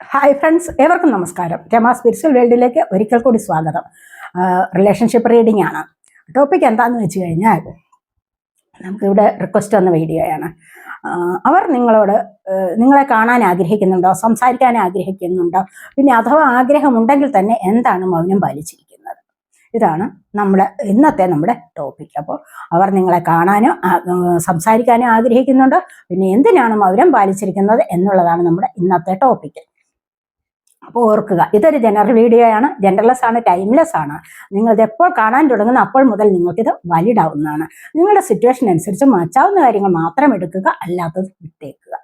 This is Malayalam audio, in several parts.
ഹായ് ഫ്രണ്ട്സ്, ഏവർക്കും നമസ്കാരം. രമ സ്പിരിച്വൽ വേൾഡിലേക്ക് ഒരിക്കൽ കൂടി സ്വാഗതം. റിലേഷൻഷിപ്പ് റീഡിംഗ് ആണ്. ടോപ്പിക് എന്താണെന്ന് വെച്ച് കഴിഞ്ഞാൽ, നമുക്കിവിടെ റിക്വസ്റ്റ് വന്ന വീഡിയോയാണ്. അവർ നിങ്ങളെ കാണാൻ ആഗ്രഹിക്കുന്നുണ്ടോ, സംസാരിക്കാൻ ആഗ്രഹിക്കുന്നുണ്ടോ, പിന്നെ അഥവാ ആഗ്രഹമുണ്ടെങ്കിൽ തന്നെ എന്താണ് മൗനം പാലിച്ചിരിക്കുന്നത്? ഇതാണ് നമ്മുടെ ടോപ്പിക്. അപ്പോൾ അവർ നിങ്ങളെ കാണാനോ സംസാരിക്കാനോ ആഗ്രഹിക്കുന്നുണ്ടോ, പിന്നെ എന്തിനാണ് മൗനം പാലിച്ചിരിക്കുന്നത് എന്നുള്ളതാണ് നമ്മുടെ ഇന്നത്തെ ടോപ്പിക്. അപ്പോൾ ഓർക്കുക, ഇതൊരു ജനറൽ വീഡിയോ ആണ്, ജെൻഡർലെസ് ആണ്, ടൈംലെസ് ആണ്. നിങ്ങളിത് എപ്പോൾ കാണാൻ തുടങ്ങുന്ന അപ്പോൾ മുതൽ നിങ്ങൾക്കിത് വാലിഡ് ആവുന്നതാണ്. നിങ്ങളുടെ സിറ്റുവേഷൻ അനുസരിച്ച് മാറ്റാവുന്ന കാര്യങ്ങൾ മാത്രം എടുക്കുക, അല്ലാത്തത് വിട്ടേക്കുക.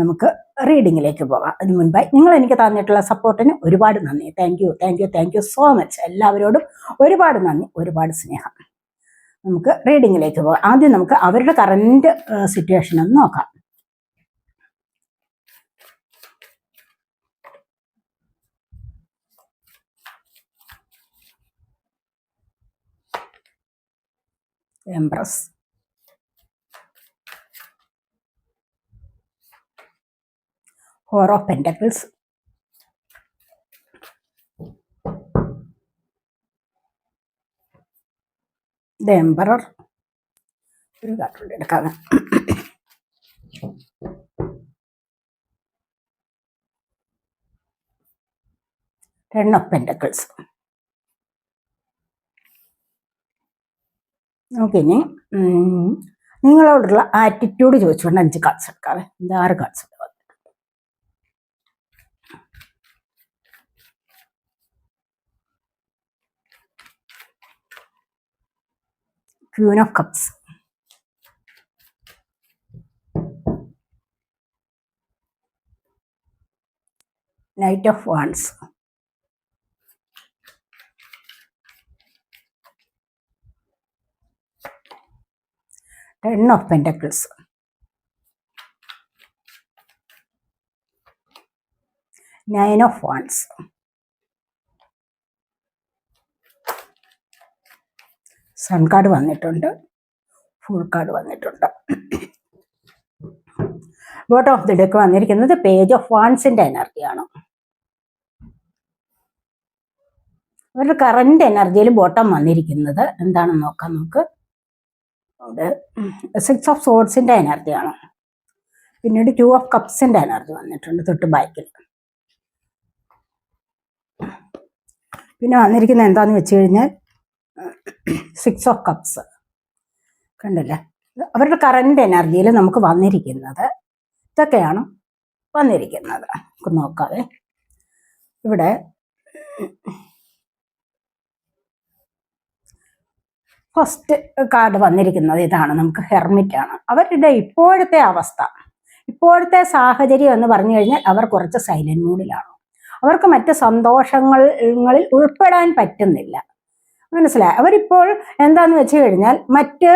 നമുക്ക് റീഡിങ്ങിലേക്ക് പോകാം. അതിന് മുൻപായി നിങ്ങൾ എനിക്ക് തന്നിട്ടുള്ള സപ്പോർട്ടിന് ഒരുപാട് നന്ദി. Thank you so much. എല്ലാവരോടും ഒരുപാട് നന്ദി, ഒരുപാട് സ്നേഹം. നമുക്ക് റീഡിങ്ങിലേക്ക് പോകാം. ആദ്യം നമുക്ക് അവരുടെ കറന്റ് സിറ്റുവേഷൻ ഒന്ന് നോക്കാം. Empress, four of pentacles, the emperor. ഒരു കാർഡ് എടുക്കാം. Ten of pentacles. നമുക്കിനി നിങ്ങളോടുള്ള ആറ്റിറ്റ്യൂഡ് ചോദിച്ചുകൊണ്ട് 5 കാർഡ്സ് എടുക്കാവേ. 6 കാർഡ്സ് എടുക്കാം. Queen of cups, knight of wands, ten of pentacles, nine of wands, sun card വന്നിട്ടുണ്ട്, ഫുൾ കാർഡ് വന്നിട്ടുണ്ട്. ബോട്ടം ഓഫ് ദി ഡെക്ക് വന്നിരിക്കുന്നത് പേജ് ഓഫ് വാൻഡ്സിന്റെ എനർജിയാണ്. അവരുടെ കറന്റ് എനർജിയിൽ ബോട്ടം വന്നിരിക്കുന്നത് എന്താണെന്ന് നോക്കാം നമുക്ക്. അവിടെ 6 ഓഫ് സോർഡ്സിന്റെ എനർജിയാണ്. പിന്നീട് 2 ഓഫ് കപ്സിന്റെ എനർജി വന്നിട്ടുണ്ട് തൊട്ട് ബാക്കിൽ. പിന്നെ വന്നിരിക്കുന്നത് എന്താന്ന് വെച്ച് കഴിഞ്ഞാൽ 6 ഓഫ് കപ്സ്. കണ്ടില്ലേ, അവരുടെ കറന്റ് എനർജിയിൽ നമുക്ക് വന്നിരിക്കുന്നത് ഇതൊക്കെയാണ് വന്നിരിക്കുന്നത്. നമുക്ക് നോക്കാവേ. ഇവിടെ ഫസ്റ്റ് കാർഡ് വന്നിരിക്കുന്നത് ഇതാണ്, നമുക്ക് ഹെർമിറ്റ് ആണ്. അവരുടെ ഇപ്പോഴത്തെ അവസ്ഥ, ഇപ്പോഴത്തെ സാഹചര്യം എന്ന് പറഞ്ഞു കഴിഞ്ഞാൽ അവർ കുറച്ച് സൈലന്റ് മൂഡിലാണ്. അവർക്ക് മറ്റ് സന്തോഷങ്ങളിൽ ഉൾപ്പെടാൻ പറ്റുന്നില്ല. മനസ്സിലായി? അവരിപ്പോൾ എന്താന്ന് വെച്ച് കഴിഞ്ഞാൽ മറ്റ്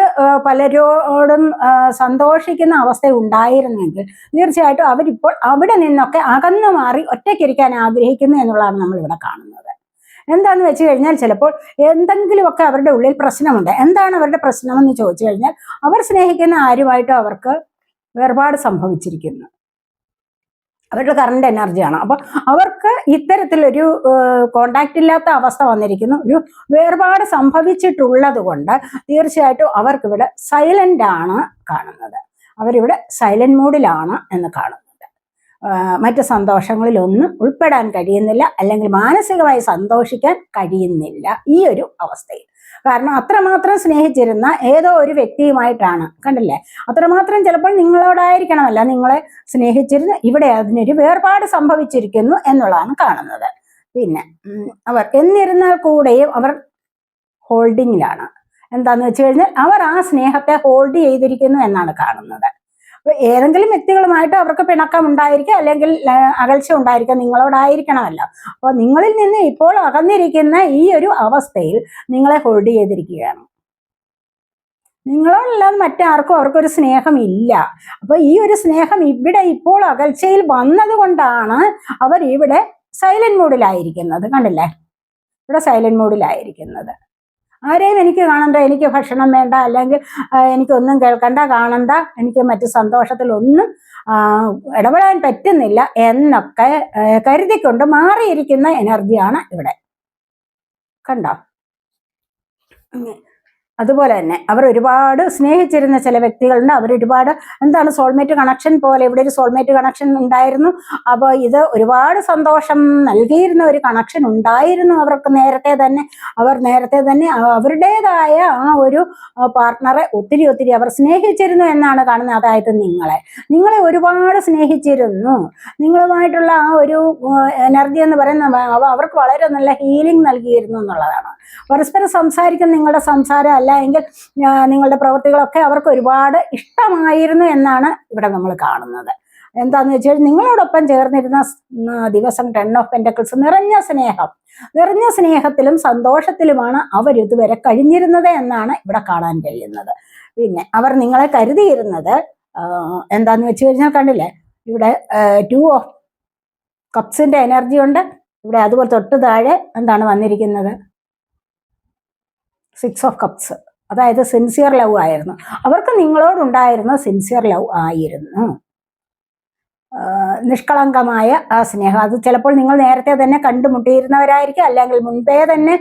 പലരോടും സന്തോഷിക്കുന്ന അവസ്ഥ ഉണ്ടായിരുന്നെങ്കിൽ തീർച്ചയായിട്ടും അവരിപ്പോൾ അവിടെ നിന്നൊക്കെ അകന്നു മാറി ഒറ്റയ്ക്കിരിക്കാൻ ആഗ്രഹിക്കുന്നു എന്നുള്ളതാണ് നമ്മളിവിടെ കാണുന്നത്. എന്താന്ന് വെച്ച് കഴിഞ്ഞാൽ ചിലപ്പോൾ എന്തെങ്കിലുമൊക്കെ അവരുടെ ഉള്ളിൽ പ്രശ്നമുണ്ട്. എന്താണ് അവരുടെ പ്രശ്നമെന്ന് ചോദിച്ചു കഴിഞ്ഞാൽ, അവർ സ്നേഹിക്കുന്ന ആരുമായിട്ടും അവർക്ക് വേർപാട് സംഭവിച്ചിരിക്കുന്നു. അവരുടെ കറണ്ട് എനർജിയാണ്. അപ്പൊ അവർക്ക് ഇത്തരത്തിലൊരു കോണ്ടാക്ട് ഇല്ലാത്ത അവസ്ഥ വന്നിരിക്കുന്നു. ഒരു വേർപാട് സംഭവിച്ചിട്ടുള്ളത് കൊണ്ട് തീർച്ചയായിട്ടും അവർക്കിവിടെ സൈലന്റ് ആണ് കാണുന്നത്. അവരിവിടെ സൈലന്റ് മൂഡിലാണ് എന്ന് കാണുന്നുണ്ട്. മറ്റ് സന്തോഷങ്ങളിലൊന്നും ഉൾപ്പെടാൻ കഴിയുന്നില്ല, അല്ലെങ്കിൽ മാനസികമായി സന്തോഷിക്കാൻ കഴിയുന്നില്ല ഈ ഒരു അവസ്ഥയിൽ. കാരണം അത്രമാത്രം സ്നേഹിച്ചിരുന്ന ഏതോ ഒരു വ്യക്തിയുമായിട്ടാണ്, കണ്ടില്ലേ, അത്രമാത്രം ചിലപ്പോൾ നിങ്ങളോടായിരിക്കണമല്ല നിങ്ങളെ സ്നേഹിച്ചിരുന്ന ഇവിടെ അതിനൊരു വേർപാട് സംഭവിച്ചിരിക്കുന്നു എന്നുള്ളതാണ് കാണുന്നത്. പിന്നെ അവർ എന്നിരുന്നാൽ കൂടെയും അവർ ഹോൾഡിങ്ങിലാണ്. എന്താന്ന് വെച്ച് കഴിഞ്ഞാൽ അവർ ആ സ്നേഹത്തെ ഹോൾഡ് ചെയ്തിരിക്കുന്നു എന്നാണ് കാണുന്നത്. ഏതെങ്കിലും വ്യക്തികളുമായിട്ട് അവർക്ക് പിണക്കം ഉണ്ടായിരിക്കുക, അല്ലെങ്കിൽ അകൽച്ച ഉണ്ടായിരിക്കുക നിങ്ങളോടായിരിക്കണമല്ലോ. അപ്പോൾ നിങ്ങളിൽ നിന്ന് ഇപ്പോൾ അകന്നിരിക്കുന്ന ഈ ഒരു അവസ്ഥയിൽ നിങ്ങളെ ഹോൾഡ് ചെയ്തിരിക്കുകയാണ്. നിങ്ങളോടല്ലാതെ മറ്റാർക്കും അവർക്കൊരു സ്നേഹമില്ല. അപ്പൊ ഈ ഒരു സ്നേഹം ഇവിടെ ഇപ്പോൾ അകൽച്ചയിൽ വന്നത് കൊണ്ടാണ് അവർ ഇവിടെ സൈലന്റ് മൂഡിലായിരിക്കുന്നത്. കണ്ടില്ലേ, ഇവിടെ സൈലന്റ് മൂഡിലായിരിക്കുന്നത്. ആരെയും എനിക്ക് കാണണ്ട, എനിക്ക് ഭക്ഷണം വേണ്ട, അല്ലെങ്കിൽ എനിക്കൊന്നും കേൾക്കണ്ട, കാണണ്ട, എനിക്ക് മറ്റു സന്തോഷത്തിലൊന്നും ഇടപെടാൻ പറ്റുന്നില്ല എന്നൊക്കെ കരുതിക്കൊണ്ട് മാറിയിരിക്കുന്ന എനർജിയാണ് ഇവിടെ. കണ്ടോ? അതുപോലെ തന്നെ അവർ ഒരുപാട് സ്നേഹിച്ചിരുന്ന ചില വ്യക്തികളുണ്ട്. അവരൊരുപാട് എന്താണ് സോൾമേറ്റ് കണക്ഷൻ പോലെ, ഇവിടെ ഒരു സോൾമേറ്റ് കണക്ഷൻ ഉണ്ടായിരുന്നു. അപ്പോൾ ഇത് ഒരുപാട് സന്തോഷം നൽകിയിരുന്ന ഒരു കണക്ഷൻ ഉണ്ടായിരുന്നു അവർക്ക് നേരത്തെ തന്നെ. അവർ നേരത്തെ തന്നെ അവരുടേതായ ആ ഒരു പാർട്ട്ണറെ ഒത്തിരി ഒത്തിരി അവർ സ്നേഹിച്ചിരുന്നു എന്നാണ് കാണുന്നത്. അതായത് നിങ്ങളെ ഒരുപാട് സ്നേഹിച്ചിരുന്നു. നിങ്ങളുമായിട്ടുള്ള ആ ഒരു എനർജി എന്ന് പറയുന്നത് അവർക്ക് വളരെ നല്ല ഹീലിംഗ് നൽകിയിരുന്നു എന്നുള്ളതാണ്. പരസ്പരം സംസാരിക്കുന്ന നിങ്ങളുടെ സംസാരം അല്ല എങ്കിൽ നിങ്ങളുടെ പ്രവൃത്തികളൊക്കെ അവർക്ക് ഒരുപാട് ഇഷ്ടമായിരുന്നു എന്നാണ് ഇവിടെ നമ്മൾ കാണുന്നത്. എന്താന്ന് വെച്ചാൽ നിങ്ങളോടൊപ്പം ചേർന്നിരുന്ന ദിവസം 10 ഓഫ് പെന്റക്കിൾസ്, നിറഞ്ഞ സ്നേഹത്തിലും സന്തോഷത്തിലുമാണ് അവരിതുവരെ കഴിഞ്ഞിരുന്നത് എന്നാണ് ഇവിടെ കാണാൻ കഴിയുന്നത്. പിന്നെ അവർ നിങ്ങളെ കരുതിയിരുന്നത് എന്താന്ന് വെച്ച് കഴിഞ്ഞാൽ കണ്ടില്ലേ, ഇവിടെ 2 ഓഫ് കപ്സിന്റെ എനർജി ഉണ്ട് ഇവിടെ. അതുപോലെ തൊട്ട് താഴെ എന്താണ് വന്നിരിക്കുന്നത്, 6 ഓഫ് കപ്സ്. അതായത് സിൻസിയർ ലവ് ആയിരുന്നു അവർക്ക്, നിങ്ങളോടുണ്ടായിരുന്ന സിൻസിയർ ലവ് ആയിരുന്നു, നിഷ്കളങ്കമായ ആ സ്നേഹം. അത് ചിലപ്പോൾ നിങ്ങൾ നേരത്തെ തന്നെ കണ്ടുമുട്ടിയിരുന്നവരായിരിക്കാം, അല്ലെങ്കിൽ മുൻപേ തന്നെ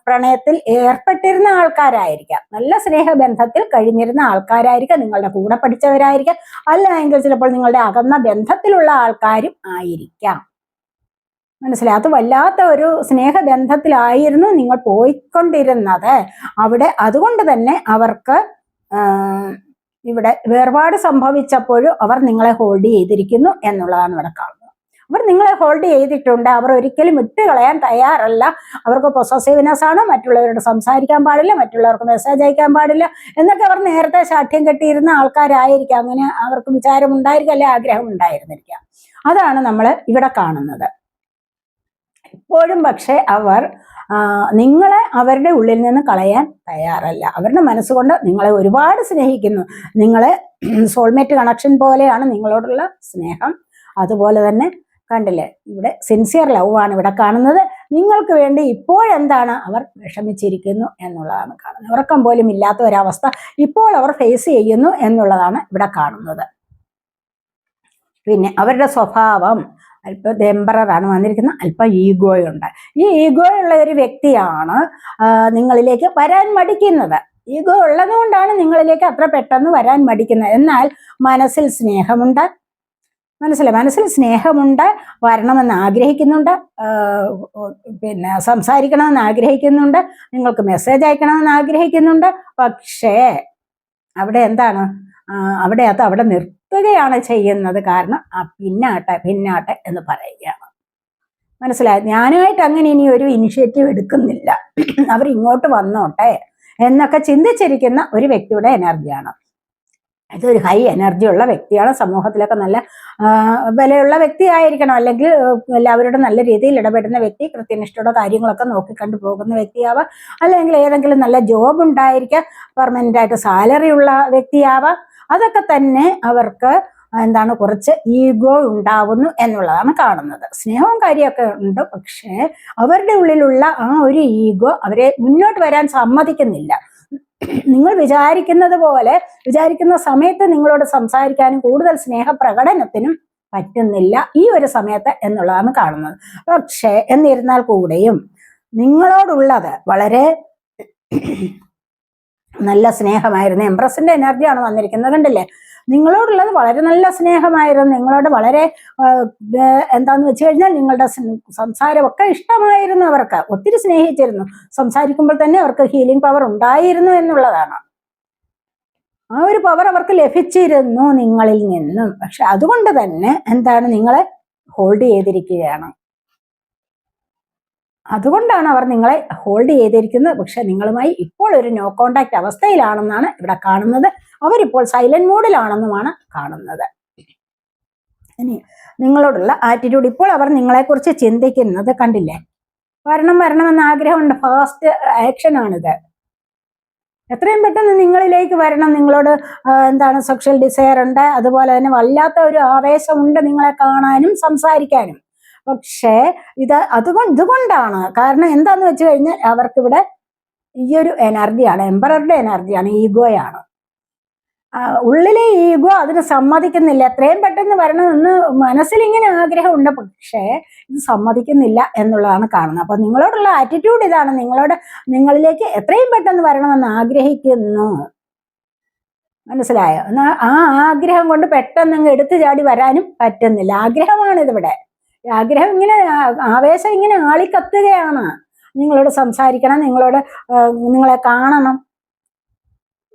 പ്രണയത്തിൽ ഏർപ്പെട്ടിരുന്ന ആൾക്കാരായിരിക്കാം, നല്ല സ്നേഹബന്ധത്തിൽ കഴിഞ്ഞിരുന്ന ആൾക്കാരായിരിക്കാം, നിങ്ങളുടെ കൂടെ പഠിച്ചവരായിരിക്കാം, അല്ലെങ്കിൽ ചിലപ്പോൾ നിങ്ങളുടെ അകന്ന ബന്ധത്തിലുള്ള ആൾക്കാരും ആയിരിക്കാം. മനസ്സിലായി? അത് വല്ലാത്ത ഒരു സ്നേഹബന്ധത്തിലായിരുന്നു നിങ്ങൾ പോയിക്കൊണ്ടിരുന്നത് അവിടെ. അതുകൊണ്ട് തന്നെ അവർക്ക് ഇവിടെ വേർപാട് സംഭവിച്ചപ്പോഴും അവർ നിങ്ങളെ ഹോൾഡ് ചെയ്തിരിക്കുന്നു എന്നുള്ളതാണ് ഇവിടെ കാണുന്നത്. അവർ നിങ്ങളെ ഹോൾഡ് ചെയ്തിട്ടുണ്ട്. അവർ ഒരിക്കലും വിട്ടുകളയാൻ തയ്യാറല്ല. അവർക്ക് പൊസസീവ്നെസ് ആണ്, മറ്റുള്ളവരോട് സംസാരിക്കാൻ പാടില്ല, മറ്റുള്ളവർക്ക് മെസ്സേജ് അയക്കാൻ പാടില്ല എന്നൊക്കെ അവർ നേരത്തെ ശാഠ്യം കെട്ടിയിരുന്ന ആൾക്കാരായിരിക്കാം. അങ്ങനെ അവർക്ക് വിചാരം ഉണ്ടായിരിക്കാം, അല്ലെ ആഗ്രഹം ഉണ്ടായിരുന്നിരിക്കാം. അതാണ് നമ്മൾ ഇവിടെ കാണുന്നത്. ഇപ്പോഴും പക്ഷെ അവർ നിങ്ങളെ അവരുടെ ഉള്ളിൽ നിന്ന് കളയാൻ തയ്യാറല്ല. അവരുടെ മനസ്സുകൊണ്ട് നിങ്ങളെ ഒരുപാട് സ്നേഹിക്കുന്നു. നിങ്ങളെ സോൾമേറ്റ് കണക്ഷൻ പോലെയാണ് നിങ്ങളോടുള്ള സ്നേഹം. അതുപോലെ തന്നെ കണ്ടില്ലേ, ഇവിടെ സിൻസിയർ ലവ് ആണ് ഇവിടെ കാണുന്നത്. നിങ്ങൾക്ക് വേണ്ടി ഇപ്പോഴെന്താണ് അവർ വിഷമിച്ചിരിക്കുന്നു എന്നുള്ളതാണ് കാണുന്നത്. ഉറക്കം പോലും ഇല്ലാത്ത ഒരവസ്ഥ ഇപ്പോൾ അവർ ഫേസ് ചെയ്യുന്നു എന്നുള്ളതാണ് ഇവിടെ കാണുന്നത്. പിന്നെ അവരുടെ സ്വഭാവം അല്പം എംബറാണ് വന്നിരിക്കുന്നത്, അല്പം ഈഗോയുണ്ട്. ഈ ഈഗോയുള്ള ഒരു വ്യക്തിയാണ് നിങ്ങളിലേക്ക് വരാൻ മടിക്കുന്നത്. ഈഗോ ഉള്ളതുകൊണ്ടാണ് നിങ്ങളിലേക്ക് അത്ര പെട്ടെന്ന് വരാൻ മടിക്കുന്നത്. എന്നാൽ മനസ്സിൽ സ്നേഹമുണ്ട്, മനസ്സിൽ സ്നേഹമുണ്ട്, വരണമെന്ന് ആഗ്രഹിക്കുന്നുണ്ട്, പിന്നെ സംസാരിക്കണമെന്ന് ആഗ്രഹിക്കുന്നുണ്ട്, നിങ്ങൾക്ക് മെസ്സേജ് അയക്കണമെന്ന് ആഗ്രഹിക്കുന്നുണ്ട്. പക്ഷേ അവിടെ എന്താണ്, അവിടെ നിർത്തുകയാണ് ചെയ്യുന്നത്. കാരണം പിന്നാട്ടെ എന്ന് പറയുകയാണ്. മനസ്സിലായത്? ഞാനായിട്ട് അങ്ങനെ ഇനി ഒരു ഇനിഷ്യേറ്റീവ് എടുക്കുന്നില്ല, അവർ ഇങ്ങോട്ട് വന്നോട്ടെ എന്നൊക്കെ ചിന്തിച്ചിരിക്കുന്ന ഒരു വ്യക്തിയുടെ എനർജിയാണ്. ഇതൊരു ഹൈ എനർജി ഉള്ള വ്യക്തിയാണ്. സമൂഹത്തിലൊക്കെ നല്ല വിലയുള്ള വ്യക്തി ആയിരിക്കണം, അല്ലെങ്കിൽ എല്ലാവരോടും നല്ല രീതിയിൽ ഇടപെടുന്ന വ്യക്തി, കൃത്യനിഷ്ഠയുടെ കാര്യങ്ങളൊക്കെ നോക്കിക്കണ്ടു പോകുന്ന വ്യക്തിയാവാം, അല്ലെങ്കിൽ ഏതെങ്കിലും നല്ല ജോബ് ഉണ്ടായിരിക്കാം, പെർമനന്റ് ആയിട്ട് സാലറി ഉള്ള വ്യക്തിയാവാം. അതൊക്കെ തന്നെ അവർക്ക് എന്താണ് കുറച്ച് ഈഗോ ഉണ്ടാവുന്നു എന്നുള്ളതാണ് കാണുന്നത്. സ്നേഹവും കാര്യമൊക്കെ ഉണ്ട്, പക്ഷേ അവരുടെ ഉള്ളിലുള്ള ആ ഒരു ഈഗോ അവരെ മുന്നോട്ട് വരാൻ സമ്മതിക്കുന്നില്ല. നിങ്ങൾ വിചാരിക്കുന്ന സമയത്ത് നിങ്ങളോട് സംസാരിക്കാനും കൂടുതൽ സ്നേഹപ്രകടനത്തിനും പറ്റുന്നില്ല ഈ ഒരു സമയത്ത് എന്നുള്ളതാണ് കാണുന്നത്. പക്ഷേ എന്നിരുന്നാൽ കൂടെയും നിങ്ങളോടുള്ളത് വളരെ നല്ല സ്നേഹമായിരുന്നു. എംപ്രസിന്റെ എനർജിയാണ് വന്നിരിക്കുന്നത്, കണ്ടില്ലേ? നിങ്ങളോടുള്ളത് വളരെ നല്ല സ്നേഹമായിരുന്നു. നിങ്ങളോട് വളരെ എന്താന്ന് വെച്ച് കഴിഞ്ഞാൽ നിങ്ങളുടെ സംസാരമൊക്കെ ഇഷ്ടമായിരുന്നു. അവർക്ക് ഒത്തിരി സ്നേഹിച്ചിരുന്നു. സംസാരിക്കുമ്പോൾ തന്നെ അവർക്ക് ഹീലിംഗ് പവർ ഉണ്ടായിരുന്നു എന്നുള്ളതാണ്. ആ ഒരു പവർ അവർക്ക് ലഭിച്ചിരുന്നു നിങ്ങളിൽ നിന്നും. പക്ഷെ അതുകൊണ്ട് തന്നെ എന്താണ്, നിങ്ങളെ ഹോൾഡ് ചെയ്തിരിക്കുകയാണ്. അതുകൊണ്ടാണ് അവർ നിങ്ങളെ ഹോൾഡ് ചെയ്തിരിക്കുന്നത്. പക്ഷെ നിങ്ങളുമായി ഇപ്പോൾ ഒരു നോ കോണ്ടാക്ട് അവസ്ഥയിലാണെന്നാണ് ഇവിടെ കാണുന്നത്. അവരിപ്പോൾ സൈലന്റ് മോഡിലാണെന്നുമാണ് കാണുന്നത്. ഇനി നിങ്ങളോടുള്ള ആറ്റിറ്റ്യൂഡ്, ഇപ്പോൾ അവർ നിങ്ങളെക്കുറിച്ച് ചിന്തിക്കുന്നത് കണ്ടില്ലേ? വരണമെന്ന് ആഗ്രഹമുണ്ട്, ഫാസ്റ്റ് ആക്ഷനാണിത്. എത്രയും പെട്ടെന്ന് നിങ്ങളിലേക്ക് വരണം. നിങ്ങളോട് എന്താണ് സെക്ഷൽ ഡിസയർ ഉണ്ട്, അതുപോലെ തന്നെ വല്ലാത്ത ഒരു ആവേശമുണ്ട് നിങ്ങളെ കാണാനും സംസാരിക്കാനും. പക്ഷേ ഇതുകൊണ്ടാണ് കാരണം എന്താന്ന് വെച്ച് കഴിഞ്ഞാൽ അവർക്കിവിടെ ഈ ഒരു എനർജിയാണ്, എംപററുടെ എനർജിയാണ്, ഈഗോയാണ്. ഉള്ളിലെ ഈഗോ അതിന് സമ്മതിക്കുന്നില്ല. എത്രയും പെട്ടെന്ന് വരണമെന്ന് മനസ്സിലിങ്ങനെ ആഗ്രഹമുണ്ട്, പക്ഷേ ഇത് സമ്മതിക്കുന്നില്ല എന്നുള്ളതാണ് കാണുന്നത്. അപ്പൊ നിങ്ങളോടുള്ള ആറ്റിറ്റ്യൂഡ് ഇതാണ്, നിങ്ങളിലേക്ക് എത്രയും പെട്ടെന്ന് വരണമെന്ന് ആഗ്രഹിക്കുന്നു. മനസ്സിലായോ? എന്നാൽ ആ ആഗ്രഹം കൊണ്ട് പെട്ടെന്ന് അങ്ങ് എടുത്തു ചാടി വരാനും പറ്റുന്നില്ല. ആഗ്രഹമാണിതിവിടെ. ആഗ്രഹം ഇങ്ങനെ ആവേശം ഇങ്ങനെ ആളിക്കത്തുകയാണ്. നിങ്ങളോട് സംസാരിക്കണം, നിങ്ങളെ കാണണം.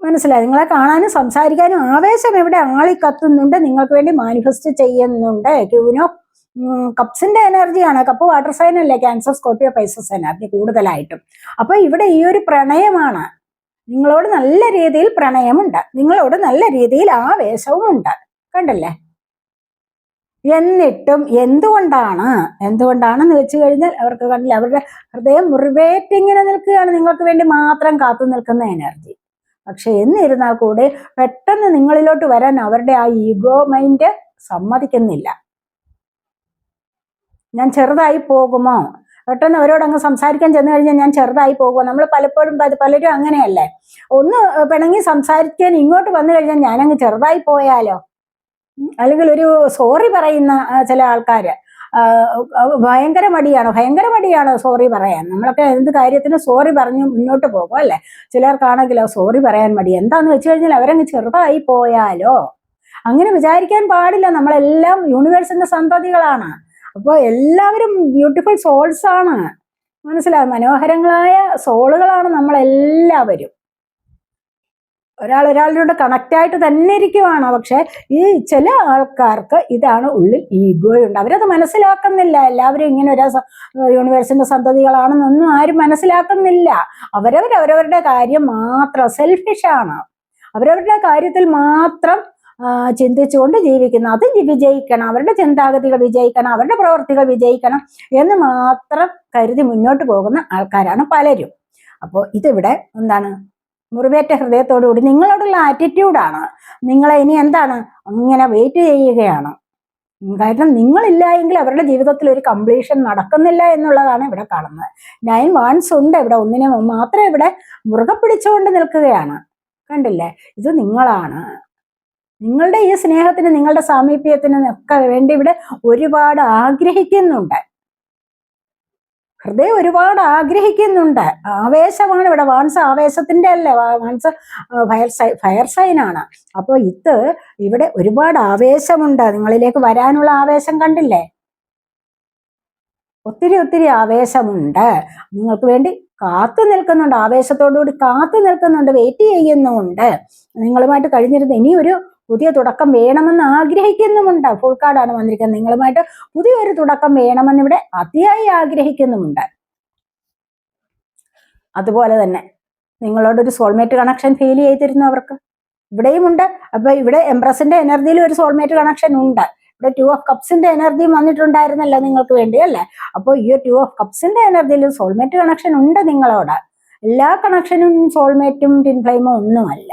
മനസ്സിലായി? നിങ്ങളെ കാണാനും സംസാരിക്കാനും ആവേശം എവിടെ ആളിക്കത്തുന്നുണ്ട്, നിങ്ങൾക്ക് വേണ്ടി മാനിഫെസ്റ്റ് ചെയ്യുന്നുണ്ട്. ക്യൂനോ കപ്സിന്റെ എനർജിയാണ്. കപ്പ് വാട്ടർ സൈൻ അല്ലേ, ക്യാൻസർ, സ്കോർപ്പിയോ, പൈസസ് എനർജി കൂടുതലായിട്ടും. അപ്പൊ ഇവിടെ ഈ ഒരു പ്രണയമാണ്. നിങ്ങളോട് നല്ല രീതിയിൽ പ്രണയമുണ്ട്, നിങ്ങളോട് നല്ല രീതിയിൽ ആവേശവും ഉണ്ട്. കണ്ടല്ലേ? എന്നിട്ടും എന്തുകൊണ്ടാണെന്ന് വെച്ച് കഴിഞ്ഞാൽ അവർക്ക് കണ്ടില്ല, അവരുടെ ഹൃദയം മുറിവേറ്റിങ്ങനെ നിൽക്കുകയാണ്, നിങ്ങൾക്ക് വേണ്ടി മാത്രം കാത്തു നിൽക്കുന്ന എനർജി. പക്ഷെ എന്നിരുന്നാൽ കൂടി പെട്ടെന്ന് നിങ്ങളിലോട്ട് വരാൻ അവരുടെ ആ ഈഗോ മൈൻഡ് സമ്മതിക്കുന്നില്ല. ഞാൻ ചെറുതായി പോകുമോ, പെട്ടെന്ന് അവരോട് അങ്ങ് സംസാരിക്കാൻ ചെന്ന് കഴിഞ്ഞാൽ ഞാൻ ചെറുതായി പോകുമോ. നമ്മൾ പലരും അങ്ങനെയല്ലേ, ഒന്ന് പിണങ്ങി സംസാരിക്കാൻ ഇങ്ങോട്ട് വന്നു കഴിഞ്ഞാൽ ഞാനങ്ങ് ചെറുതായി പോയാലോ. അല്ലെങ്കിൽ ഒരു സോറി പറയുന്ന ചില ആൾക്കാര് ഭയങ്കര മടിയാണ് സോറി പറയാൻ. നമ്മളൊക്കെ എന്ത് കാര്യത്തിന് സോറി പറഞ്ഞു മുന്നോട്ട് പോകും അല്ലെ. ചിലർക്കാണെങ്കിലോ സോറി പറയാൻ മടി. എന്താന്ന് വെച്ച് കഴിഞ്ഞാൽ അവരങ്ങ് ചെറുതായി പോയാലോ. അങ്ങനെ വിചാരിക്കാൻ പാടില്ല. നമ്മളെല്ലാം യൂണിവേഴ്സിന്റെ സന്തതികളാണ്. അപ്പോൾ എല്ലാവരും ബ്യൂട്ടിഫുൾ സോൾസ് ആണ്. മനസ്സിലാവും? മനോഹരങ്ങളായ സോളുകളാണ് നമ്മളെല്ലാവരും. ഒരാളോട് കണക്റ്റ് ആയിട്ട് തന്നെ ഇരിക്കുവാണ്. പക്ഷെ ഈ ചില ആൾക്കാർക്ക് ഇതാണ് ഉള്ളിൽ ഈഗോയുണ്ട്. അവരത് മനസ്സിലാക്കുന്നില്ല. എല്ലാവരും ഇങ്ങനെ ഒരു യൂണിവേഴ്സിന്റെ സന്തതികളാണെന്നൊന്നും ആരും മനസ്സിലാക്കുന്നില്ല. അവരവരുടെ കാര്യം മാത്രം, സെൽഫിഷാണ്. അവരവരുടെ കാര്യത്തിൽ മാത്രം ചിന്തിച്ചുകൊണ്ട് ജീവിക്കുന്നു. അത് വിജയിക്കണം, അവരുടെ ചിന്താഗതികൾ വിജയിക്കണം, അവരുടെ പ്രവർത്തികൾ വിജയിക്കണം എന്ന് മാത്രം കരുതി മുന്നോട്ട് പോകുന്ന ആൾക്കാരാണ് പലരും. അപ്പോൾ ഇതിവിടെ എന്താണ്, മുറിവേറ്റ ഹൃദയത്തോടുകൂടി നിങ്ങളോടുള്ള ആറ്റിറ്റ്യൂഡാണ്. നിങ്ങളെ ഇനി എന്താണ് ഇങ്ങനെ വെയിറ്റ് ചെയ്യുകയാണ്. കാരണം നിങ്ങളില്ല എങ്കിൽ അവരുടെ ജീവിതത്തിൽ ഒരു കംപ്ലീഷൻ നടക്കുന്നില്ല എന്നുള്ളതാണ് ഇവിടെ കാണുന്നത്. 9 wands ഉണ്ട് ഇവിടെ, ഒന്നിനെ മാത്രം ഇവിടെ മുറുകെ പിടിച്ചുകൊണ്ട് നിൽക്കുകയാണ്. കണ്ടില്ലേ? ഇത് നിങ്ങളാണ്. നിങ്ങളുടെ ഈ സ്നേഹത്തിന്, നിങ്ങളുടെ സാമീപ്യത്തിനും ഒക്കെ വേണ്ടി ഇവിടെ ഒരുപാട് ആഗ്രഹിക്കുന്നുണ്ട്. ഹൃദയം ഒരുപാട് ആഗ്രഹിക്കുന്നുണ്ട്. ആവേശമാണ് ഇവിടെ. വാൺസ് ആവേശത്തിന്റെ അല്ലേ, വാൺസ് ഫയർ സൈൻ ആണ്. അപ്പോൾ ഇവിടെ ഒരുപാട് ആവേശമുണ്ട്. നിങ്ങളിലേക്ക് വരാനുള്ള ആവേശം കണ്ടില്ലേ? ഒത്തിരി ആവേശമുണ്ട്. നിങ്ങൾക്ക് വേണ്ടി കാത്തു നിൽക്കുന്നുണ്ട്, ആവേശത്തോടുകൂടി കാത്തു നിൽക്കുന്നുണ്ട്, വെയിറ്റ് ചെയ്യുന്നുമുണ്ട്. നിങ്ങളുമായിട്ട് കഴിഞ്ഞിരുന്ന ഇനിയൊരു പുതിയ തുടക്കം വേണമെന്ന് ആഗ്രഹിക്കുന്നുമുണ്ട്. ഫുൾ കാർഡാണ് വന്നിരിക്കുന്നത്. നിങ്ങളുമായിട്ട് പുതിയൊരു തുടക്കം വേണമെന്ന് ഇവിടെ അതിയായി ആഗ്രഹിക്കുന്നുമുണ്ട്. അതുപോലെ തന്നെ നിങ്ങളോടൊരു സോൾമേറ്റ് കണക്ഷൻ ഫീൽ ചെയ്തിരുന്നു അവർക്ക്, ഇവിടെയും ഉണ്ട്. അപ്പൊ ഇവിടെ എംപ്രസിന്റെ എനർജിയിൽ ഒരു സോൾമേറ്റ് കണക്ഷൻ ഉണ്ട്. ഇവിടെ 2 of കപ്സിന്റെ എനർജിയും വന്നിട്ടുണ്ടായിരുന്നല്ലോ നിങ്ങൾക്ക് വേണ്ടി അല്ലേ. അപ്പോൾ ഈ 2 of കപ്സിന്റെ എനർജിയിൽ സോൾമേറ്റ് കണക്ഷൻ ഉണ്ട് നിങ്ങളോട്. എല്ലാ കണക്ഷനും സോൾമേറ്റും ടിൻ ഫ്ലെയിമോ ഒന്നുമല്ല.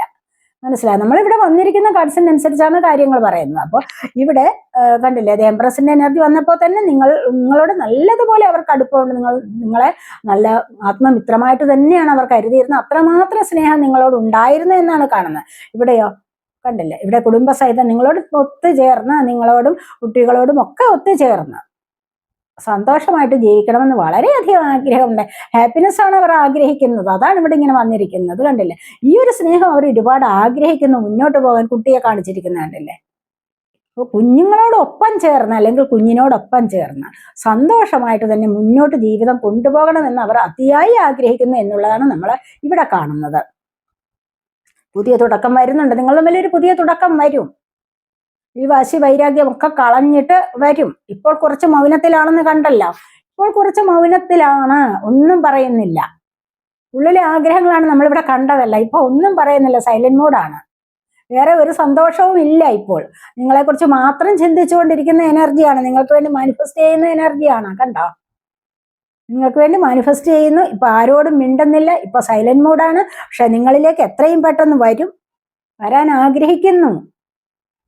മനസ്സിലായി? നമ്മളിവിടെ വന്നിരിക്കുന്ന കാർഡ്സിനനുസരിച്ചാണ് കാര്യങ്ങൾ പറയുന്നത്. അപ്പോൾ ഇവിടെ കണ്ടില്ലേ, അത് എംപ്രസിന്റെ എനർജി വന്നപ്പോൾ തന്നെ നിങ്ങളോട് നല്ലതുപോലെ അവർക്ക് അടുപ്പമുണ്ട്. നിങ്ങളെ നല്ല ആത്മമിത്രമായിട്ട് തന്നെയാണ് അവർ കരുതിയിരുന്നത്. അത്രമാത്രം സ്നേഹം നിങ്ങളോട് ഉണ്ടായിരുന്നു എന്നാണ് കാണുന്നത്. ഇവിടെയോ കണ്ടില്ലേ, ഇവിടെ കുടുംബസഹിതം നിങ്ങളോട് ഒത്തുചേർന്ന്, നിങ്ങളോടും കുട്ടികളോടും ഒക്കെ ഒത്തുചേർന്ന് സന്തോഷമായിട്ട് ജീവിക്കണമെന്ന് വളരെയധികം ആഗ്രഹമുണ്ട്. ഹാപ്പിനെസ് ആണ് അവർ ആഗ്രഹിക്കുന്നത്. അതാണ് ഇവിടെ ഇങ്ങനെ വന്നിരിക്കുന്നത്. കണ്ടില്ലേ? ഈ ഒരു സ്നേഹം അവർ ഒരുപാട് ആഗ്രഹിക്കുന്നു, മുന്നോട്ട് പോകാൻ. കുട്ടിയെ കാണിച്ചിരിക്കുന്നത് കണ്ടില്ലേ? അപ്പോൾ കുഞ്ഞുങ്ങളോടൊപ്പം ചേർന്ന്, അല്ലെങ്കിൽ കുഞ്ഞിനോടൊപ്പം ചേർന്ന് സന്തോഷമായിട്ട് തന്നെ മുന്നോട്ട് ജീവിതം കൊണ്ടുപോകണമെന്ന് അവർ അതിയായി ആഗ്രഹിക്കുന്നു എന്നുള്ളതാണ് നമ്മൾ ഇവിടെ കാണുന്നത്. പുതിയ തുടക്കം വരുന്നുണ്ട്. നിങ്ങൾ തമ്മിൽ ഒരു പുതിയ തുടക്കം വരും. ഈ വാശി വൈരാഗ്യം ഒക്കെ കളഞ്ഞിട്ട് വരും. ഇപ്പോൾ കുറച്ച് മൗനത്തിലാണെന്ന് കണ്ടല്ലോ. ഇപ്പോൾ കുറച്ച് മൗനത്തിലാണ്, ഒന്നും പറയുന്നില്ല. ഉള്ളിലെ ആഗ്രഹങ്ങളാണ് നമ്മളിവിടെ കണ്ടതല്ല. ഇപ്പൊ ഒന്നും പറയുന്നില്ല, സൈലന്റ് മോഡാണ്. വേറെ ഒരു സന്തോഷവും ഇല്ല. ഇപ്പോൾ നിങ്ങളെക്കുറിച്ച് മാത്രം ചിന്തിച്ചുകൊണ്ടിരിക്കുന്ന എനർജിയാണ്. നിങ്ങൾക്ക് വേണ്ടി മാനിഫെസ്റ്റ് ചെയ്യുന്ന എനർജിയാണ്. കണ്ടോ? നിങ്ങൾക്ക് വേണ്ടി മാനിഫെസ്റ്റ് ചെയ്യുന്നു. ഇപ്പൊ ആരോടും മിണ്ടുന്നില്ല. ഇപ്പൊ സൈലന്റ് മോഡാണ്. പക്ഷെ നിങ്ങളിലേക്ക് എത്രയും പെട്ടെന്ന് വരാൻ ആഗ്രഹിക്കുന്നു.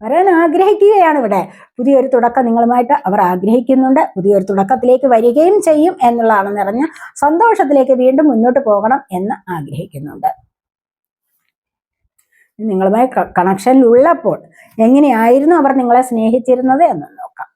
വരാൻ ആഗ്രഹിക്കുകയാണ്. ഇവിടെ പുതിയൊരു തുടക്കം നിങ്ങളുമായിട്ട് അവർ ആഗ്രഹിക്കുന്നുണ്ട്. പുതിയൊരു തുടക്കത്തിലേക്ക് വരികയും ചെയ്യും എന്നുള്ളതാണ്. നിറഞ്ഞ സന്തോഷത്തിലേക്ക് വീണ്ടും മുന്നോട്ട് പോകണം എന്ന് ആഗ്രഹിക്കുന്നുണ്ട്. നിങ്ങളുമായി കണക്ഷനിലുള്ളപ്പോൾ എങ്ങനെയായിരുന്നു അവർ നിങ്ങളെ സ്നേഹിച്ചിരുന്നത് എന്ന് നോക്കാം.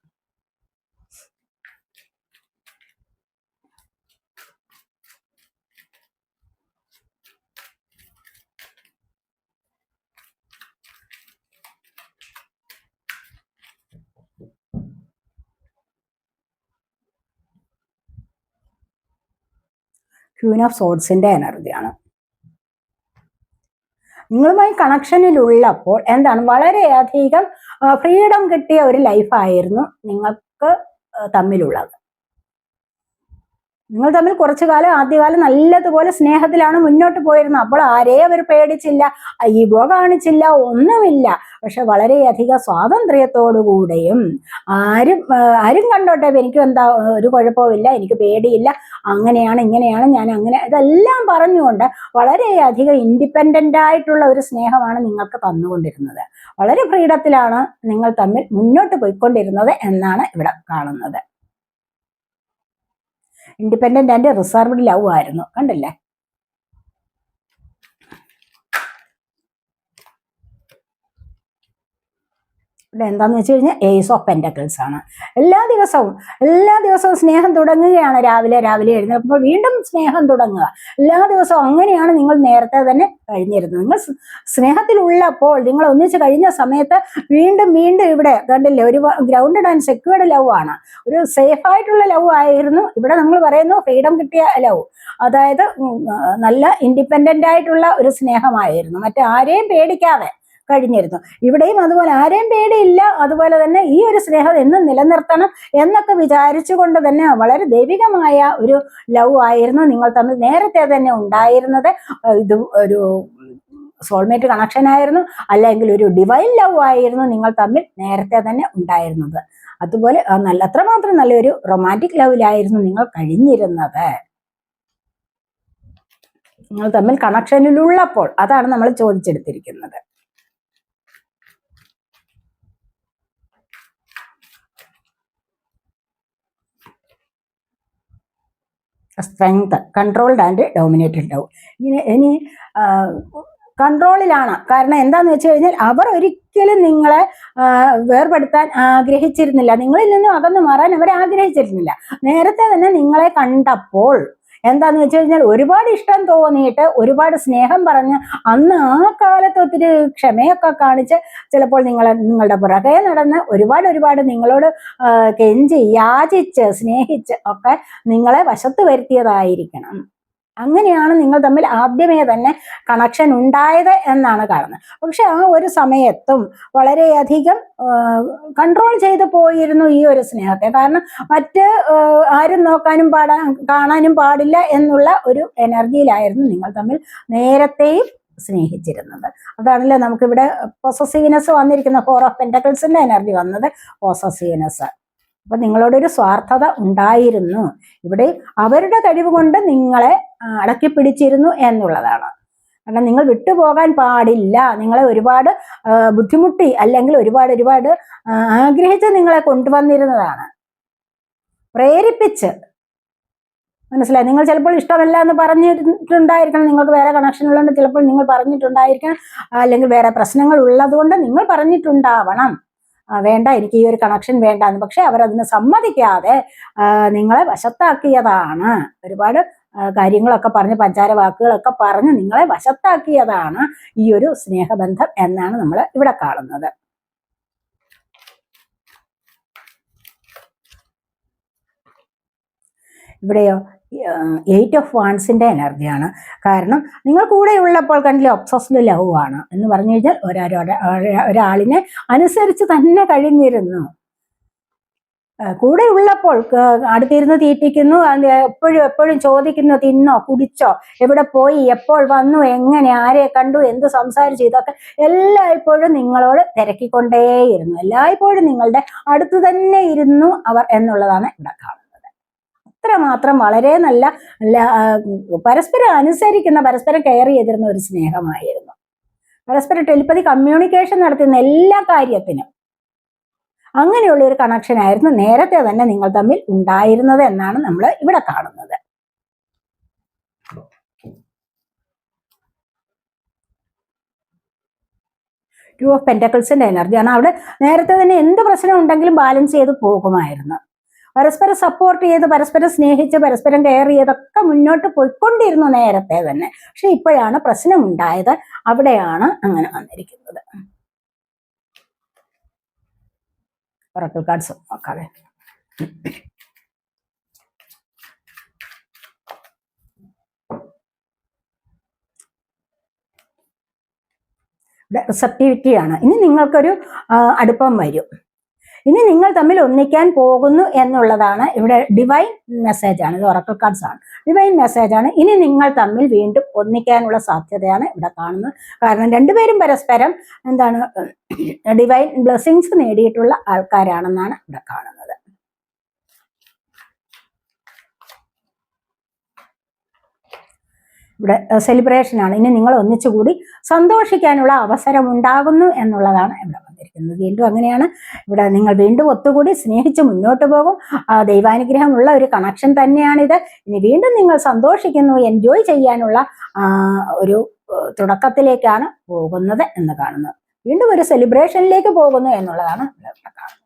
ക്വീൻ ഓഫ് സോഡ്സിന്റെ എനർജിയാണ്. നിങ്ങളുമായി കണക്ഷനിലുള്ളപ്പോൾ എന്താണ്, വളരെയധികം ഫ്രീഡം കിട്ടിയ ഒരു ലൈഫായിരുന്നു നിങ്ങൾക്ക് തമ്മിലുള്ളത്. നിങ്ങൾ തമ്മിൽ കുറച്ചു കാലം, ആദ്യകാലം നല്ലതുപോലെ സ്നേഹത്തിലാണ് മുന്നോട്ട് പോയിരുന്നത്. അപ്പോൾ ആരെയും അവർ പേടിച്ചില്ല, ഈഗോ കാണിച്ചില്ല, ഒന്നുമില്ല. പക്ഷെ വളരെയധികം സ്വാതന്ത്ര്യത്തോടുകൂടെയും ആരും കണ്ടോട്ടെ, എനിക്കും എന്താ ഒരു കുഴപ്പമില്ല, എനിക്ക് പേടിയില്ല, അങ്ങനെയാണ് ഇങ്ങനെയാണ് ഞാൻ അങ്ങനെ, ഇതെല്ലാം പറഞ്ഞുകൊണ്ട് വളരെയധികം ഇൻഡിപെൻഡന്റ് ആയിട്ടുള്ള ഒരു സ്നേഹമാണ് നിങ്ങൾക്ക് തന്നുകൊണ്ടിരുന്നത്. വളരെ ഫ്രീഡത്തിലാണ് നിങ്ങൾ തമ്മിൽ മുന്നോട്ട് പോയിക്കൊണ്ടിരുന്നത് എന്നാണ് ഇവിടെ കാണുന്നത്. ഇൻഡിപെൻഡന്റ് ആൻഡ് റിസർവ്ഡ് ലവ് ആയിരുന്നു, കണ്ടില്ലേ? ഇവിടെ എന്താന്ന് വെച്ച് കഴിഞ്ഞാൽ ഏസ് ഓഫ് പെന്റക്കിൾസ് ആണ്. എല്ലാ ദിവസവും സ്നേഹം തുടങ്ങുകയാണ്. രാവിലെ എഴുന്നേൽക്കുമ്പോൾ വീണ്ടും സ്നേഹം തുടങ്ങുക. എല്ലാ ദിവസവും അങ്ങനെയാണ് നിങ്ങൾ നേരത്തെ തന്നെ കഴിഞ്ഞിരുന്നത്. നിങ്ങൾ സ്നേഹത്തിലുള്ളപ്പോൾ, നിങ്ങൾ ഒന്നിച്ച് കഴിഞ്ഞ സമയത്ത് വീണ്ടും ഇവിടെ കണ്ടില്ലേ, ഒരു ഗ്രൗണ്ടഡ് ആൻഡ് സെക്യൂർഡ് ലവ് ആണ്. ഒരു സേഫ് ആയിട്ടുള്ള ലവ് ആയിരുന്നു. ഇവിടെ നമ്മൾ പറയുന്നു ഫ്രീഡം കിട്ടിയ ലവ്, അതായത് നല്ല ഇൻഡിപെൻഡന്റ് ആയിട്ടുള്ള ഒരു സ്നേഹമായിരുന്നു. മറ്റാരെയും പേടിക്കാതെ കഴിഞ്ഞിരുന്നു. ഇവിടെയും അതുപോലെ ആരെയും പേടിയില്ല. അതുപോലെ തന്നെ ഈ ഒരു സ്നേഹം എന്നും നിലനിർത്തണം എന്നൊക്കെ വിചാരിച്ചുകൊണ്ട് തന്നെ വളരെ ദൈവികമായ ഒരു ലവ് ആയിരുന്നു നിങ്ങൾ തമ്മിൽ നേരത്തെ തന്നെ ഉണ്ടായിരുന്നത്. ഇത് ഒരു സോൾമേറ്റ് കണക്ഷൻ ആയിരുന്നു, അല്ലെങ്കിൽ ഒരു ഡിവൈൻ ലവ് ആയിരുന്നു നിങ്ങൾ തമ്മിൽ നേരത്തെ തന്നെ ഉണ്ടായിരുന്നത്. അതുപോലെ അത്രമാത്രം നല്ലൊരു റൊമാൻറ്റിക് ലവിലായിരുന്നു നിങ്ങൾ കഴിഞ്ഞിരുന്നത്. നിങ്ങൾ തമ്മിൽ കണക്ഷനിലുള്ളപ്പോൾ, അതാണ് നമ്മൾ ചോദിച്ചെടുത്തിരിക്കുന്നത്. Strength, controlled and dominated love. ഇനി കൺട്രോളിലാണ്. കാരണം എന്താന്ന് വെച്ച് കഴിഞ്ഞാൽ അവർ ഒരിക്കലും നിങ്ങളെ വേർപെടുത്താൻ ആഗ്രഹിച്ചിരുന്നില്ല. നിങ്ങളിൽ നിന്നും അകന്നു മാറാൻ അവർ ആഗ്രഹിച്ചിരുന്നില്ല. നേരത്തെ തന്നെ നിങ്ങളെ കണ്ടപ്പോൾ എന്താന്ന് വെച്ച് കഴിഞ്ഞാൽ ഒരുപാട് ഇഷ്ടം തോന്നിയിട്ട്, ഒരുപാട് സ്നേഹം പറഞ്ഞ്, അന്ന് ആ കാലത്ത് ഒത്തിരി ക്ഷമയൊക്കെ കാണിച്ച്, ചിലപ്പോൾ നിങ്ങളുടെ പുറകെ നടന്ന് ഒരുപാട് നിങ്ങളോട് കെഞ്ചി യാചിച്ച് സ്നേഹിച്ച് ഒക്കെ നിങ്ങളെ വശത്ത് വരുത്തിയതായിരിക്കണം. അങ്ങനെയാണ് നിങ്ങൾ തമ്മിൽ ആദ്യമേ തന്നെ കണക്ഷൻ ഉണ്ടായത് എന്നാണ് കാണുന്നത്. പക്ഷെ ആ ഒരു സമയത്തും വളരെയധികം കൺട്രോൾ ചെയ്തു പോയിരുന്നു ഈ ഒരു സ്നേഹത്തെ. കാരണം ആരും കാണാനും പാടില്ല എന്നുള്ള ഒരു എനർജിയിലായിരുന്നു നിങ്ങൾ തമ്മിൽ നേരത്തെയും സ്നേഹിച്ചിരുന്നത്. അതാണല്ലോ നമുക്കിവിടെ പൊസസീവ്നെസ് വന്നിരിക്കുന്ന 4 ഓഫ് പെന്റക്കിൾസിന്റെ എനർജി വന്നത് പൊസസീവ്നെസ്. അപ്പൊ നിങ്ങളോടൊരു സ്വാർത്ഥത ഉണ്ടായിരുന്നു. ഇവിടെ അവരുടെ കഴിവ് കൊണ്ട് നിങ്ങളെ അടക്കി പിടിച്ചിരുന്നു എന്നുള്ളതാണ്. കാരണം നിങ്ങൾ വിട്ടുപോകാൻ പാടില്ല. നിങ്ങളെ ഒരുപാട് ബുദ്ധിമുട്ടി, അല്ലെങ്കിൽ ഒരുപാട് ആഗ്രഹിച്ച് നിങ്ങളെ കൊണ്ടുവന്നിരുന്നതാണ്, പ്രേരിപ്പിച്ച്. മനസ്സിലായി? നിങ്ങൾ ചിലപ്പോൾ ഇഷ്ടമല്ല എന്ന് പറഞ്ഞിട്ടുണ്ടായിരിക്കണം. നിങ്ങൾക്ക് വേറെ കണക്ഷൻ ഉള്ളതുകൊണ്ട് ചിലപ്പോൾ നിങ്ങൾ പറഞ്ഞിട്ടുണ്ടായിരിക്കണം, അല്ലെങ്കിൽ വേറെ പ്രശ്നങ്ങൾ ഉള്ളത് കൊണ്ട് നിങ്ങൾ പറഞ്ഞിട്ടുണ്ടാവണം, വേണ്ട, എനിക്ക് ഈ ഒരു കണക്ഷൻ വേണ്ടാന്ന്. പക്ഷെ അവരതിന് സമ്മതിക്കാതെ നിങ്ങളെ വശത്താക്കിയതാണ്. ഒരുപാട് കാര്യങ്ങളൊക്കെ പറഞ്ഞ്, പഞ്ചാര വാക്കുകളൊക്കെ പറഞ്ഞ് നിങ്ങളെ വശത്താക്കിയതാണ് ഈ ഒരു സ്നേഹബന്ധം എന്നാണ് നമ്മൾ ഇവിടെ കാണുന്നത്. ഇവിടെയോ 8 ഓഫ് വാൻസിന്റെ എനർജിയാണ്. കാരണം നിങ്ങൾ കൂടെ ഉള്ളപ്പോൾ കണ്ടില്ലേ, ഒബ്സസ്ഡ് ലവ് ആണ് എന്ന് പറഞ്ഞു കഴിഞ്ഞാൽ ഒരാളിനെ അനുസരിച്ച് തന്നെ കഴിഞ്ഞിരുന്നു. കൂടെ ഉള്ളപ്പോൾ അടുത്തിരുന്ന് തീറ്റിക്കുന്നു, എപ്പോഴും ചോദിക്കുന്നു, തിന്നോ, കുടിച്ചോ, എവിടെ പോയി, എപ്പോൾ വന്നു, എങ്ങനെ, ആരെ കണ്ടു, എന്ത് സംസാരിച്ചു, ഇതൊക്കെ എല്ലായ്പ്പോഴും നിങ്ങളോട് തിരക്കിക്കൊണ്ടേയിരുന്നു. എല്ലായ്പ്പോഴും നിങ്ങളുടെ അടുത്ത് തന്നെ ഇരുന്നു അവർ എന്നുള്ളതാണ് ഇവിടെ കാണുന്നത്. അത്രമാത്രം വളരെ നല്ല പരസ്പരം അനുസരിക്കുന്ന, പരസ്പരം കെയർ ചെയ്തിരുന്ന ഒരു സ്നേഹമായിരുന്നു. പരസ്പരം ടെലിപ്പതി കമ്മ്യൂണിക്കേഷൻ നടത്തുന്ന എല്ലാ കാര്യത്തിനും. അങ്ങനെയുള്ള ഒരു കണക്ഷൻ ആയിരുന്നു നേരത്തെ തന്നെ നിങ്ങൾ തമ്മിൽ ഉണ്ടായിരുന്നത് എന്നാണ് നമ്മൾ ഇവിടെ കാണുന്നത്. ടു ഓഫ് പെന്റക്കിൾസിന്റെ എനർജിയാണ്. അവിടെ നേരത്തെ തന്നെ എന്ത് പ്രശ്നം ഉണ്ടെങ്കിലും ബാലൻസ് ചെയ്ത് പോകുമായിരുന്നു. പരസ്പരം സപ്പോർട്ട് ചെയ്ത്, പരസ്പരം സ്നേഹിച്ച്, പരസ്പരം കെയർ ചെയ്തൊക്കെ മുന്നോട്ട് പോയിക്കൊണ്ടിരുന്നു നേരത്തെ തന്നെ. പക്ഷെ ഇപ്പോഴാണ് പ്രശ്നമുണ്ടായത്. അവിടെയാണ് അങ്ങനെ വന്നിരിക്കുന്നത്. ഒറക്കിൾ കാർഡ്സ് നോക്കാതെ. ഇവിടെ റിസപ്റ്റിവിറ്റിയാണ്. ഇനി നിങ്ങൾക്കൊരു അടുപ്പം വരും. ഇനി നിങ്ങൾ തമ്മിൽ ഒന്നിക്കാൻ പോകുന്നു എന്നുള്ളതാണ് ഇവിടെ ഡിവൈൻ മെസ്സേജ് ആണ്. ഇത് ഒറക്കിൾ കാർഡ്സ് ആണ്. ഡിവൈൻ മെസ്സേജ് ആണ്. ഇനി നിങ്ങൾ തമ്മിൽ വീണ്ടും ഒന്നിക്കാനുള്ള സാധ്യതയാണ് ഇവിടെ കാണുന്നത്. കാരണം രണ്ടുപേരും പരസ്പരം എന്താണ് ഡിവൈൻ ബ്ലെസ്സിങ്സ് നേടിയിട്ടുള്ള ആൾക്കാരാണെന്നാണ് ഇവിടെ കാണുന്നത്. ഇവിടെ സെലിബ്രേഷൻ ആണ്. ഇനി നിങ്ങൾ ഒന്നിച്ചുകൂടി സന്തോഷിക്കാനുള്ള അവസരം ഉണ്ടാകുന്നു എന്നുള്ളതാണ് ഇവിടെ വന്നിരിക്കുന്നത്. വീണ്ടും അങ്ങനെയാണ്. ഇവിടെ നിങ്ങൾ വീണ്ടും ഒത്തുകൂടി സ്നേഹിച്ച് മുന്നോട്ട് പോകും. ദൈവാനുഗ്രഹമുള്ള ഒരു കണക്ഷൻ തന്നെയാണിത്. ഇനി വീണ്ടും നിങ്ങൾ സന്തോഷിക്കുന്നു, എൻജോയ് ചെയ്യാനുള്ള ഒരു തുടക്കത്തിലേക്കാണ് പോകുന്നത് എന്ന് കാണുന്നത്. വീണ്ടും ഒരു സെലിബ്രേഷനിലേക്ക് പോകുന്നു എന്നുള്ളതാണ് ഇവിടെ കാണുന്നത്.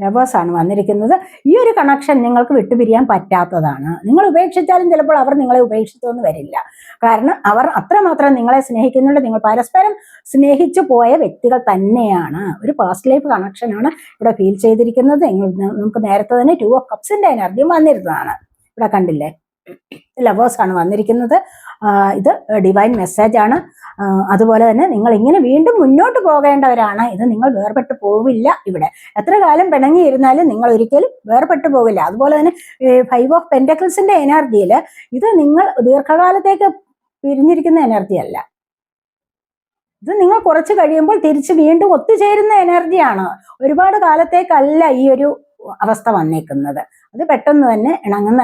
ലവേഴ്സാണ് വന്നിരിക്കുന്നത്. ഈ ഒരു കണക്ഷൻ നിങ്ങൾക്ക് വിട്ടുപിരിയാൻ പറ്റാത്തതാണ്. നിങ്ങൾ ഉപേക്ഷിച്ചാലും ചിലപ്പോൾ അവർ നിങ്ങളെ ഉപേക്ഷിച്ചൊന്നും വരില്ല. കാരണം അവർ അത്രമാത്രം നിങ്ങളെ സ്നേഹിക്കുന്നുണ്ട്. നിങ്ങൾ പരസ്പരം സ്നേഹിച്ചു പോയ വ്യക്തികൾ തന്നെയാണ്. ഒരു പാസ്റ്റ് ലൈഫ് കണക്ഷനാണ് ഇവിടെ ഫീൽ ചെയ്തിരിക്കുന്നത്. നമുക്ക് നേരത്തെ തന്നെ 2 ഓഫ് കപ്സിന്റെ എനർജിയും വന്നിരുന്നതാണ്. ഇവിടെ കണ്ടില്ലേ, ലവേഴ്സാണ് വന്നിരിക്കുന്നത്. ഇത് ഡിവൈൻ മെസ്സേജ് ആണ്. അതുപോലെ തന്നെ നിങ്ങൾ ഇങ്ങനെ വീണ്ടും മുന്നോട്ട് പോകേണ്ടവരാണ്. ഇത് നിങ്ങൾ വേർപെട്ട് പോവില്ല. ഇവിടെ എത്ര കാലം പിണങ്ങിയിരുന്നാലും നിങ്ങൾ ഒരിക്കലും വേർപെട്ട് പോകില്ല. അതുപോലെ തന്നെ 5 ഓഫ് പെന്റക്കിൾസിന്റെ എനർജിയിൽ ഇത് നിങ്ങൾ ദീർഘകാലത്തേക്ക് പിരിഞ്ഞിരിക്കുന്ന എനർജി അല്ല. ഇത് നിങ്ങൾ കുറച്ച് കഴിയുമ്പോൾ തിരിച്ച് വീണ്ടും ഒത്തുചേരുന്ന എനർജിയാണ്. ഒരുപാട് കാലത്തേക്കല്ല ഈ ഒരു അവസ്ഥ വന്നേക്കുന്നത്. അത് പെട്ടെന്ന് തന്നെ ഇണങ്ങുന്ന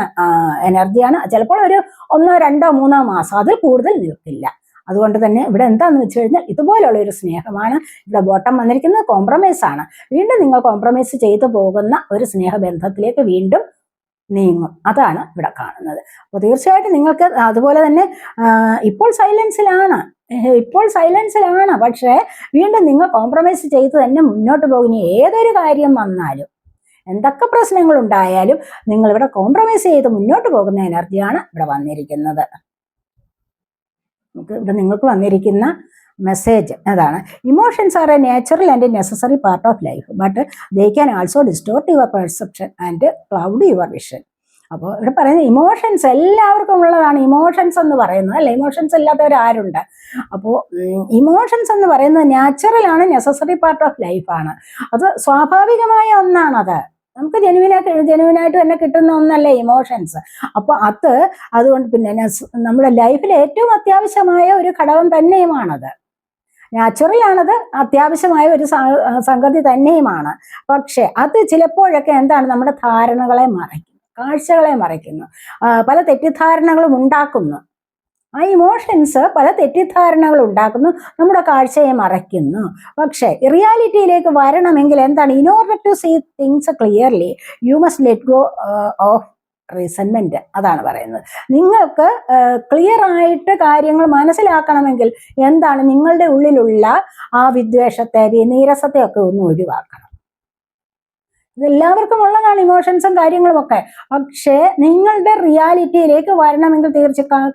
എനർജിയാണ്. ചിലപ്പോൾ ഒരു 1, 2, 3 മാസം, അതിൽ കൂടുതൽ നിൽക്കില്ല. അതുകൊണ്ട് തന്നെ ഇവിടെ എന്താന്ന് വെച്ച് കഴിഞ്ഞാൽ ഇതുപോലുള്ള ഒരു സ്നേഹമാണ്. ഇവിടെ ബോട്ടം വന്നിരിക്കുന്നത് കോംപ്രമൈസ് ആണ്. വീണ്ടും നിങ്ങൾ കോംപ്രമൈസ് ചെയ്തു പോകുന്ന ഒരു സ്നേഹബന്ധത്തിലേക്ക് വീണ്ടും നീങ്ങും. അതാണ് ഇവിടെ കാണുന്നത്. അപ്പോൾ തീർച്ചയായിട്ടും നിങ്ങൾക്ക് അതുപോലെ തന്നെ ഇപ്പോൾ സൈലൻസിലാണ്. പക്ഷേ വീണ്ടും നിങ്ങൾ കോംപ്രമൈസ് ചെയ്ത് തന്നെ മുന്നോട്ട് പോകുന്ന ഏതൊരു കാര്യം വന്നാലും, എന്തൊക്കെ പ്രശ്നങ്ങൾ ഉണ്ടായാലും നിങ്ങൾ ഇവിടെ കോംപ്രമൈസ് ചെയ്ത് മുന്നോട്ട് പോകുന്ന എനർജിയാണ് ഇവിടെ വന്നിരിക്കുന്നത്. ഇവിടെ നിങ്ങൾക്ക് വന്നിരിക്കുന്ന മെസ്സേജ് അതാണ്. Emotions are A natural and necessary part of life, but they can also distort your perception and cloud your vision. അപ്പോൾ ഇവിടെ പറയുന്നത് ഇമോഷൻസ് എല്ലാവർക്കും ഉള്ളതാണ്. ഇമോഷൻസ് എന്ന് പറയുന്നത് അല്ല, ഇമോഷൻസ് ഇല്ലാത്തവരാരുണ്ട്? അപ്പോൾ ഇമോഷൻസ് എന്ന് പറയുന്നത് നാച്ചുറൽ ആണ്, നെസസറി പാർട്ട് ഓഫ് ലൈഫാണ്. അത് സ്വാഭാവികമായ ഒന്നാണത്. നമുക്ക് ജെനുവിനായിട്ട് തന്നെ കിട്ടുന്ന ഒന്നല്ലേ ഇമോഷൻസ്. അപ്പോൾ അതുകൊണ്ട് പിന്നെ നമ്മുടെ ലൈഫിൽ ഏറ്റവും അത്യാവശ്യമായ ഒരു ഘടകം തന്നെയുമാണത്. നാച്ചുറൽ ആണത്, അത്യാവശ്യമായ ഒരു സംഗതി തന്നെയുമാണ്. പക്ഷെ അത് ചിലപ്പോഴൊക്കെ എന്താണ്, നമ്മുടെ ധാരണകളെ മറയ്ക്കുന്നു, കാഴ്ചകളെ മറയ്ക്കുന്നു, പല തെറ്റിദ്ധാരണകളും ഉണ്ടാക്കുന്നു. ആ ഇമോഷൻസ് പല തെറ്റിദ്ധാരണകൾ ഉണ്ടാക്കുന്നു, നമ്മുടെ കാഴ്ചയെ മറയ്ക്കുന്നു. പക്ഷെ റിയാലിറ്റിയിലേക്ക് വരണമെങ്കിൽ എന്താണ്, in order to see things clearly you must let go of resentment. അതാണ് പറയുന്നത്. നിങ്ങൾക്ക് ക്ലിയർ ആയിട്ട് കാര്യങ്ങൾ മനസ്സിലാക്കണമെങ്കിൽ എന്താണ്, നിങ്ങളുടെ ഉള്ളിലുള്ള ആ വിദ്വേഷത്തെ, നീരസത്തെ ഒക്കെ ഒന്ന് ഒഴിവാക്കണം. ഇതെല്ലാവർക്കും ഉള്ളതാണ് ഇമോഷൻസും കാര്യങ്ങളും ഒക്കെ. പക്ഷേ നിങ്ങളുടെ റിയാലിറ്റിയിലേക്ക് വരണമെങ്കിൽ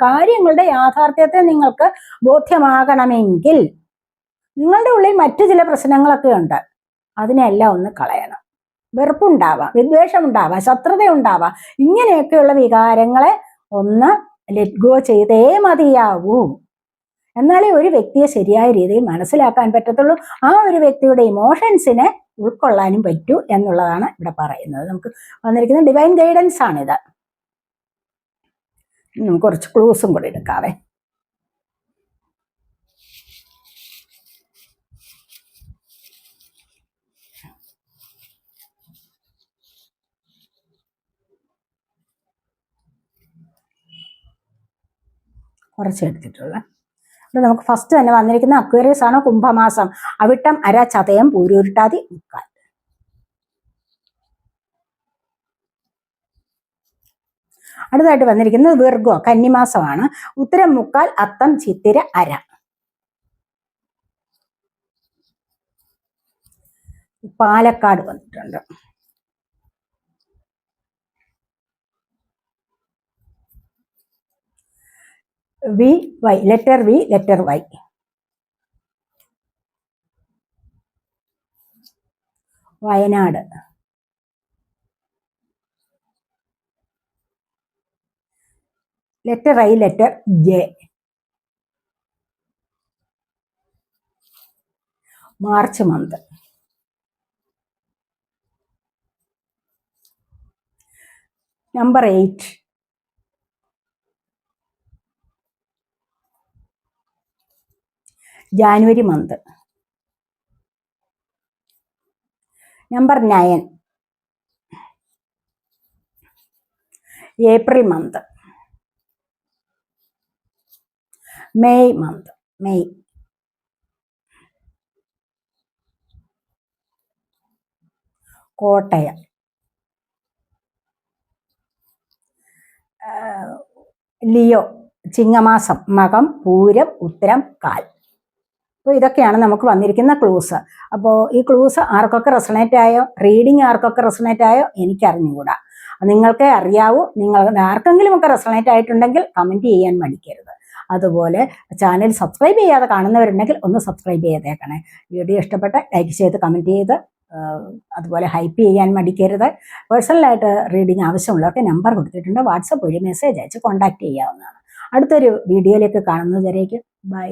കാര്യങ്ങളുടെ യാഥാർത്ഥ്യത്തെ നിങ്ങൾക്ക് ബോധ്യമാകണമെങ്കിൽ നിങ്ങളുടെ ഉള്ളിൽ മറ്റു ചില പ്രശ്നങ്ങളൊക്കെ ഉണ്ട്. അതിനെല്ലാം ഒന്ന് കളയണം. വെറുപ്പുണ്ടാവാം, വിദ്വേഷമുണ്ടാവാം, ശത്രുതയുണ്ടാവാം. ഇങ്ങനെയൊക്കെയുള്ള വികാരങ്ങളെ ഒന്ന് ലെറ്റ് ഗോ ചെയ്തേ മതിയാവൂ. എന്നാലേ ഒരു വ്യക്തിയെ ശരിയായ രീതിയിൽ മനസ്സിലാക്കാൻ പറ്റത്തുള്ളൂ. ആ ഒരു വ്യക്തിയുടെ ഇമോഷൻസിനെ ഉൾക്കൊള്ളാനും പറ്റൂ എന്നുള്ളതാണ് ഇവിടെ പറയുന്നത്. നമുക്ക് വന്നിരിക്കുന്ന ഡിവൈൻ ഗൈഡൻസ് ആണിത്. നമുക്ക് കുറച്ച് ക്ലൂസും കൂടി എടുക്കാവേ. കുറച്ച് എടുത്തിട്ടുള്ളത്. ഇത് നമുക്ക് ഫസ്റ്റ് തന്നെ വന്നിരിക്കുന്ന അക്വേറിയസ് ആണ്, കുംഭമാസം, അവിട്ടം, അര, ചതയം, പൂരുരുട്ടാതി, മുക്കാൽ. അടുത്തായിട്ട് വന്നിരിക്കുന്നത് വിർഗോ, കന്നിമാസമാണ്, ഉത്തരം, മുക്കാൽ, അത്തം, ചിത്തിര, അര. പാലക്കാട് വന്നിട്ടുണ്ട്. V Y, letter V, letter Y. Wayanad. Letter I, letter J. March month. Number 8. January month. Number 9. April month. May month. May. Kottayam. Leo, ചിങ്ങമാസം, മകം, പൂരം, ഉത്തരം, കാൽ. അപ്പോൾ ഇതൊക്കെയാണ് നമുക്ക് വന്നിരിക്കുന്ന ക്ലൂസ്. അപ്പോൾ ഈ ക്ലൂസ് ആർക്കൊക്കെ റെസണേറ്റ് ആയോ, റീഡിങ് ആർക്കൊക്കെ റെസണേറ്റ് ആയോ എനിക്കറിഞ്ഞുകൂടാ. നിങ്ങൾക്ക് അറിയാവൂ. നിങ്ങൾ ആർക്കെങ്കിലും ഒക്കെ റെസണേറ്റ് ആയിട്ടുണ്ടെങ്കിൽ കമൻറ്റ് ചെയ്യാൻ മടിക്കരുത്. അതുപോലെ ചാനൽ സബ്സ്ക്രൈബ് ചെയ്യാതെ കാണുന്നവരുണ്ടെങ്കിൽ ഒന്ന് സബ്സ്ക്രൈബ് ചെയ്തേക്കണേ. വീഡിയോ ഇഷ്ടപ്പെട്ട ലൈക്ക് ചെയ്ത് കമൻറ്റ് ചെയ്ത് അതുപോലെ ഹൈപ്പ് ചെയ്യാൻ മടിക്കരുത്. പേഴ്സണലായിട്ട് റീഡിങ് ആവശ്യമുള്ളവർക്ക് നമ്പർ കൊടുത്തിട്ടുണ്ട്, വാട്സപ്പ് വഴി മെസ്സേജ് അയച്ച് കോൺടാക്റ്റ് ചെയ്യാവുന്നതാണ്. അടുത്തൊരു വീഡിയോയിലേക്ക് കാണുന്നതുവരേക്കും ബൈ.